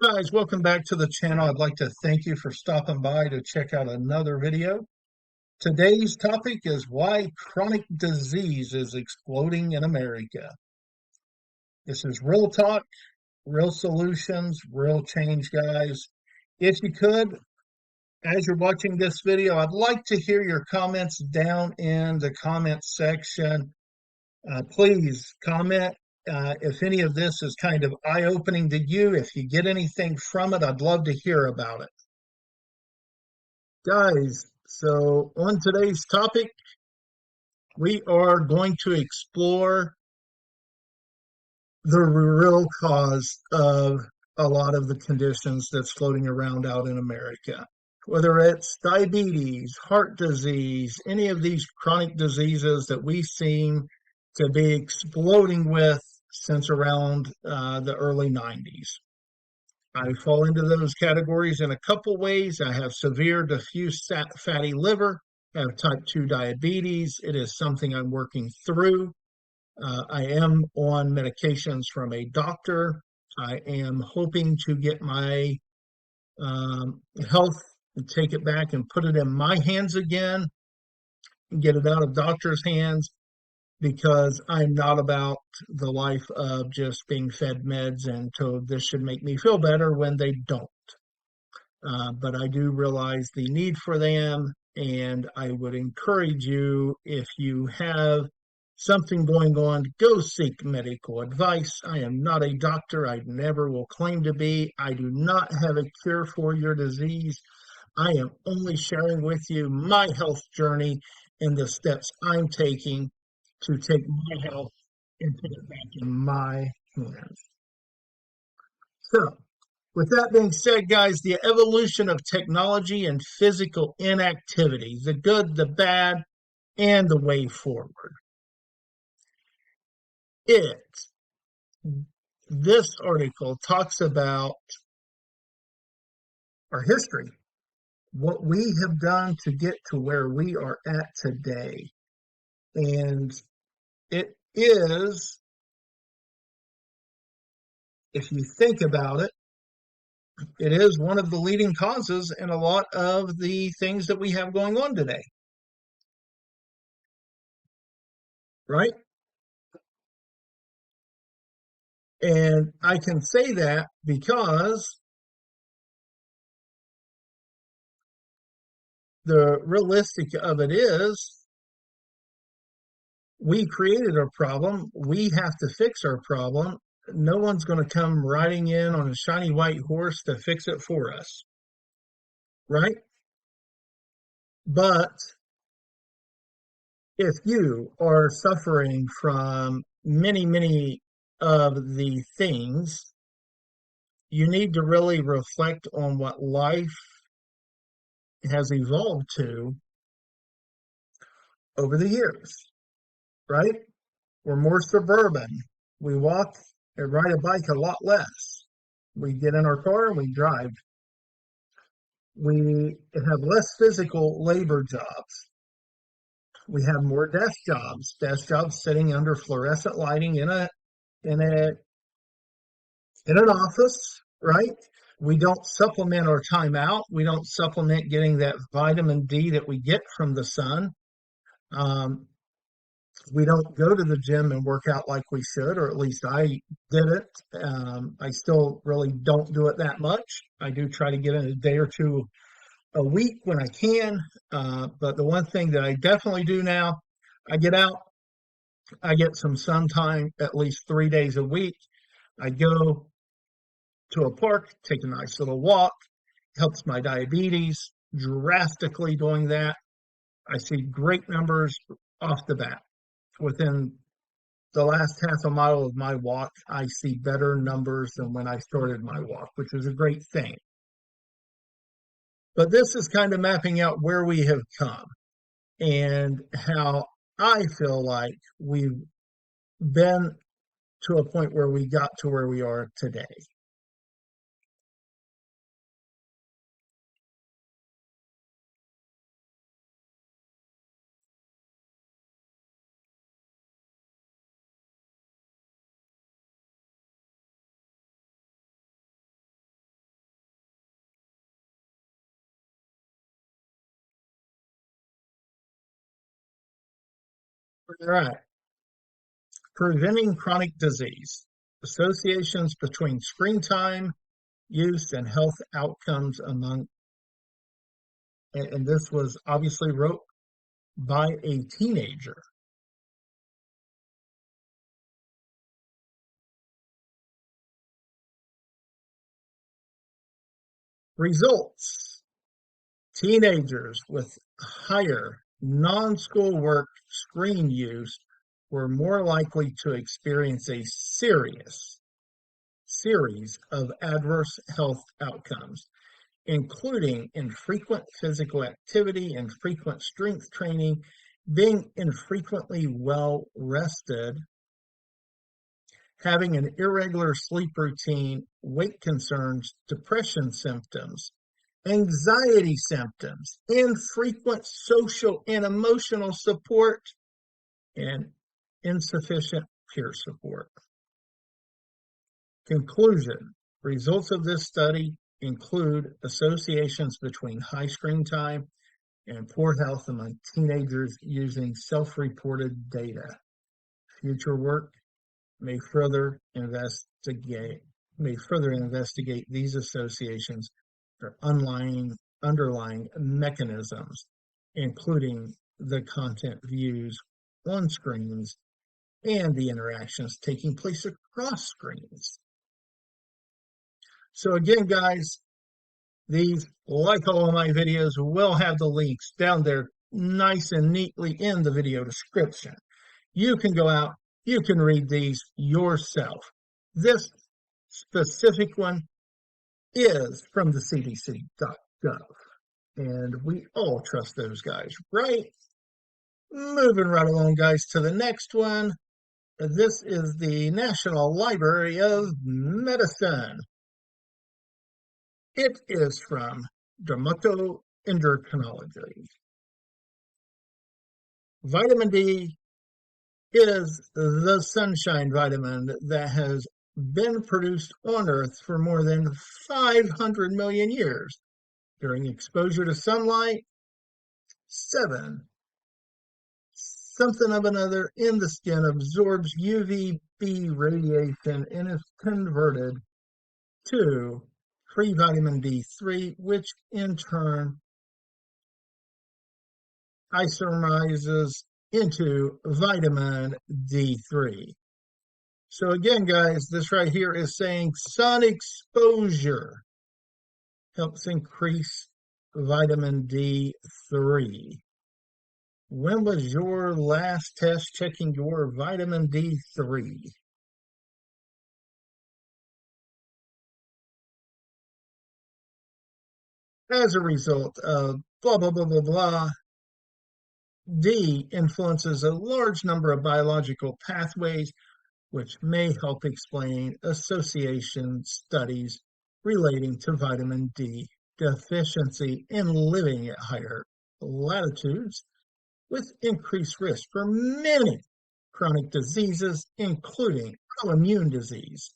Guys, welcome back to the channel. I'd like to thank you for stopping by to check out another video. Today's topic is why chronic disease is exploding in America. This is real talk, real solutions, real change, guys. If you could, as you're watching this video, I'd like to hear your comments down in the comment section. Please comment if any of this is kind of eye-opening to you. If you get anything from it, I'd love to hear about it. Guys, so on today's topic, we are going to explore the real cause of a lot of the conditions that's floating around out in America. Whether it's diabetes, heart disease, any of these chronic diseases that we seem to be exploding with since around the early 90s. I fall into those categories in a couple ways. I have severe diffuse fatty liver, I have type 2 diabetes. It is something I'm working through. I am on medications from a doctor. I am hoping to get my health and take it back and put it in my hands again and get it out of doctors' hands, because I'm not about the life of just being fed meds and told this should make me feel better when they don't. But I do realize the need for them, and I would encourage you, if you have something going on, go seek medical advice. I am not a doctor. I never will claim to be. I do not have a cure for your disease. I am only sharing with you my health journey and the steps I'm taking to take my health and put it back in my hands. So, with that being said, guys, the evolution of technology and physical inactivity, the good, the bad, and the way forward. This article talks about our history, what we have done to get to where we are at today. And it is, if you think about it, it is one of the leading causes in a lot of the things that we have going on today. Right? And I can say that because the realistic of it is we created our problem. We have to fix our problem. No one's going to come riding in on a shiny white horse to fix it for us. Right? But if you are suffering from many of the things, you need to really reflect on what life has evolved to over the years, right? We're more suburban. We walk and ride a bike a lot less. We get in our car and we drive. We have less physical labor jobs. We have more desk jobs sitting under fluorescent lighting in an office, right? We don't supplement our time out. We don't supplement getting that vitamin D that we get from the sun. We don't go to the gym and work out like we should, or at least I didn't. I still really don't do it that much. I do try to get in a day or two a week when I can. But the one thing that I definitely do now, I get out, I get some sun time at least 3 days a week. I go to a park, take a nice little walk, helps my diabetes drastically doing that. I see great numbers off the bat. Within the last half a mile of my walk, I see better numbers than when I started my walk, which is a great thing. But this is kind of mapping out where we have come and how I feel like we've been to a point where we got to where we are today. All right. Preventing chronic disease. Associations between screen time use and health outcomes among, and this was obviously wrote by a teenager. Results. Teenagers with higher non-school work screen use were more likely to experience a series of adverse health outcomes, including infrequent physical activity, infrequent strength training, being infrequently well rested, having an irregular sleep routine, weight concerns, depression symptoms, anxiety symptoms, infrequent social and emotional support, and insufficient peer support. Conclusion. Results of this study include associations between high screen time and poor health among teenagers using self-reported data. Future work may further investigate these associations or underlying mechanisms, including the content views on screens and the interactions taking place across screens. So again, guys, these, like all of my videos, will have the links down there nice and neatly in the video description. You can go out, you can read these yourself. This specific one is from the CDC.gov, and we all trust those guys, right? Moving right along, guys, to the next one. This is the National Library of Medicine. It is from Dermatoendocrinology. Vitamin D is the sunshine vitamin that has been produced on Earth for more than 500 million years. During exposure to sunlight, seven something of another in the skin absorbs UVB radiation and is converted to free vitamin D3, which in turn isomerizes into vitamin D3. So again, guys, this right here is saying sun exposure helps increase vitamin D3. When was your last test checking your vitamin D3? As a result of blah, blah, blah, blah, blah, D influences a large number of biological pathways, which may help explain association studies relating to vitamin D deficiency in living at higher latitudes with increased risk for many chronic diseases, including autoimmune disease,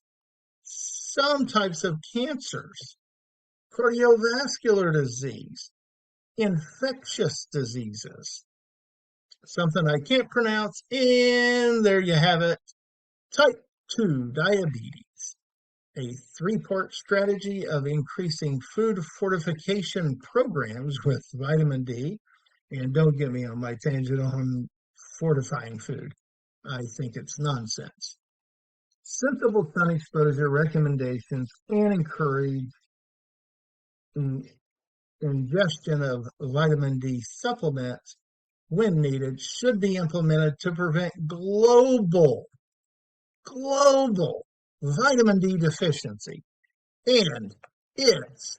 some types of cancers, cardiovascular disease, infectious diseases, something I can't pronounce, and there you have it, type 2 diabetes, a three-part strategy of increasing food fortification programs with vitamin D. And don't get me on my tangent on fortifying food. I think it's nonsense. Sensible sun exposure recommendations and encourage ingestion of vitamin D supplements when needed should be implemented to prevent global vitamin D deficiency and its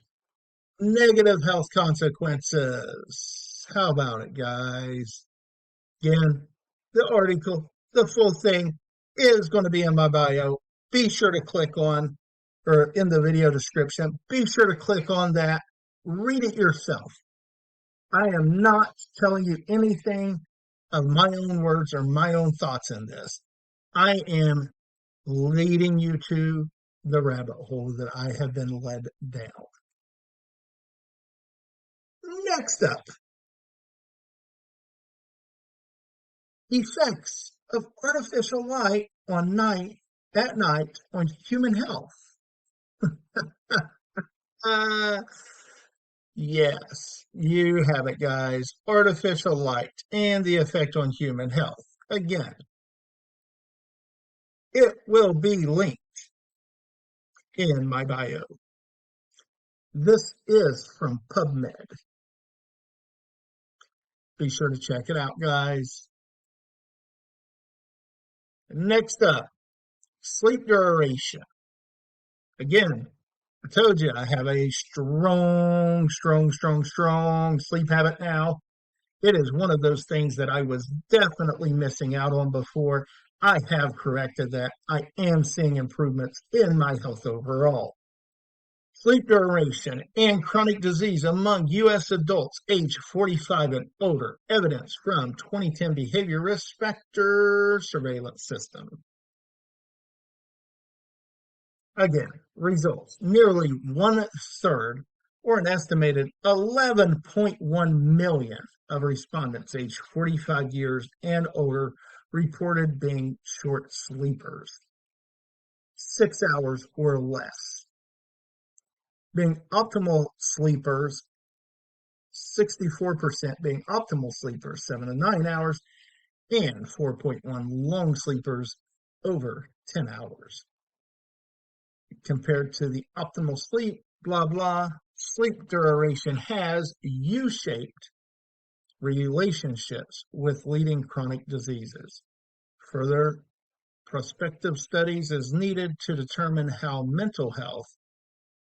negative health consequences. How about it, guys? Again, the article, the full thing is going to be in my bio. Be sure to click on, or in the video description, be sure to click on that. Read it yourself. I am not telling you anything of my own words or my own thoughts in this. I am leading you to the rabbit hole that I have been led down. Next up, Effects of artificial light at night on human health. Uh, yes, you have it, guys. Artificial light and the effect on human health. Again, it will be linked in my bio. This is from PubMed. Be sure to check it out, guys. Next up, sleep duration. Again, I told you I have a strong sleep habit now. It is one of those things that I was definitely missing out on before. I have corrected that. I am seeing improvements in my health overall. Sleep duration and chronic disease among U.S. adults age 45 and older. Evidence from 2010 Behavior Risk Factor Surveillance System. Again, results. Nearly one third, or an estimated 11.1 million of respondents aged 45 years and older reported being short sleepers, 6 hours or less. Being optimal sleepers, 64% being optimal sleepers, 7 to 9 hours, and 4.1 long sleepers over 10 hours. Compared to the optimal sleep, blah, blah, sleep duration has U-shaped relationships with leading chronic diseases. Further prospective studies is needed to determine how mental health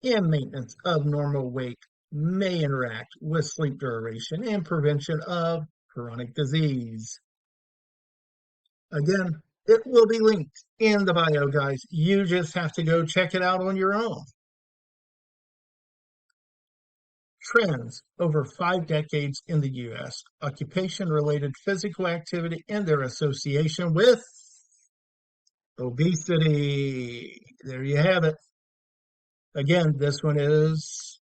and maintenance of normal weight may interact with sleep duration and prevention of chronic disease. Again, it will be linked in the bio, guys. You just have to go check it out on your own. Trends over 5 decades in the U.S., occupation-related physical activity and their association with obesity. There you have it. Again, this one is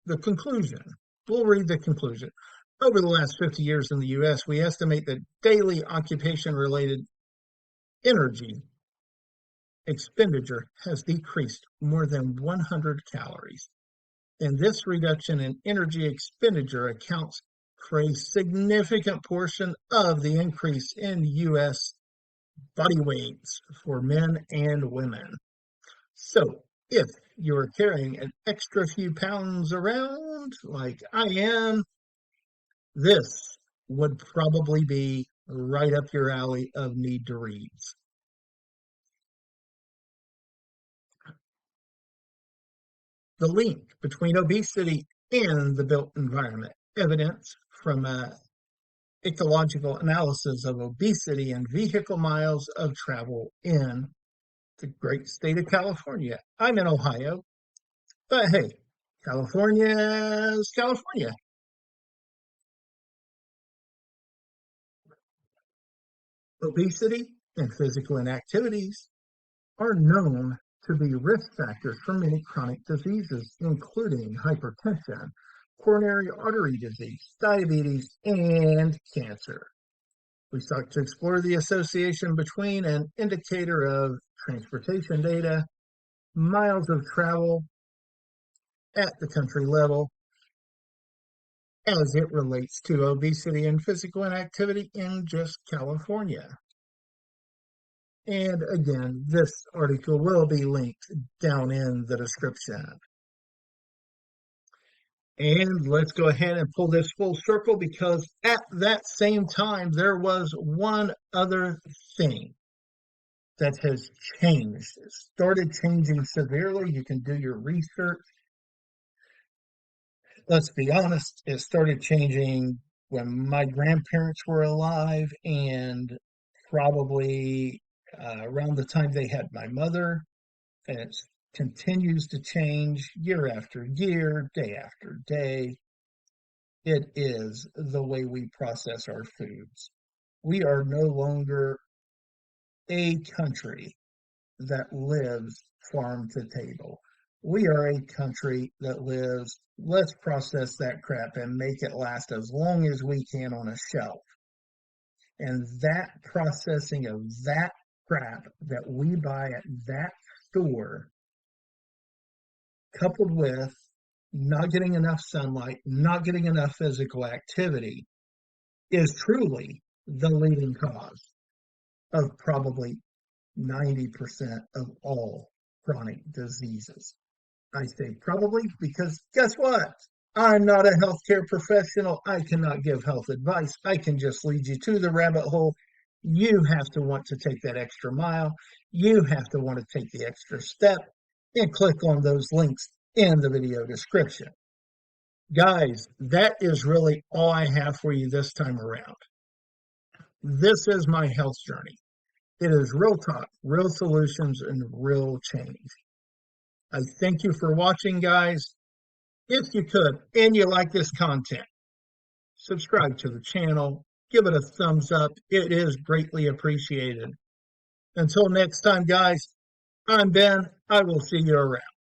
the conclusion. We'll read the conclusion. Over the last 50 years in the U.S., we estimate that daily occupation-related energy expenditure has decreased more than 100 calories. And this reduction in energy expenditure accounts for a significant portion of the increase in U.S. body weights for men and women. So, if you're carrying an extra few pounds around, like I am, this would probably be right up your alley of need to reads. The link between obesity and the built environment. Evidence from ecological analysis of obesity and vehicle miles of travel in the great state of California. I'm in Ohio, but hey, California's California. Obesity and physical inactivities are known to be risk factors for many chronic diseases, including hypertension, coronary artery disease, diabetes, and cancer. We start to explore the association between an indicator of transportation data, miles of travel at the country level, as it relates to obesity and physical inactivity in just California. And again, this article will be linked down in the description. And let's go ahead and pull this full circle because at that same time, there was one other thing that has changed. It started changing severely. You can do your research. Let's be honest, it started changing when my grandparents were alive and probably around the time they had my mother. And it continues to change year after year, day after day. It is the way we process our foods. We are no longer a country that lives farm to table. We are a country that lives, let's process that crap and make it last as long as we can on a shelf. And that processing of that crap that we buy at that store, coupled with not getting enough sunlight, not getting enough physical activity, is truly the leading cause of probably 90% of all chronic diseases. I say probably because guess what? I'm not a healthcare professional. I cannot give health advice. I can just lead you to the rabbit hole. You have to want to take that extra mile. You have to want to take the extra step and click on those links in the video description. Guys, that is really all I have for you this time around. This is my health journey. It is real talk, real solutions, and real change. I thank you for watching, guys. If you could, and you like this content, subscribe to the channel, give it a thumbs up. It is greatly appreciated. Until next time, guys, I'm Ben. I will see you around.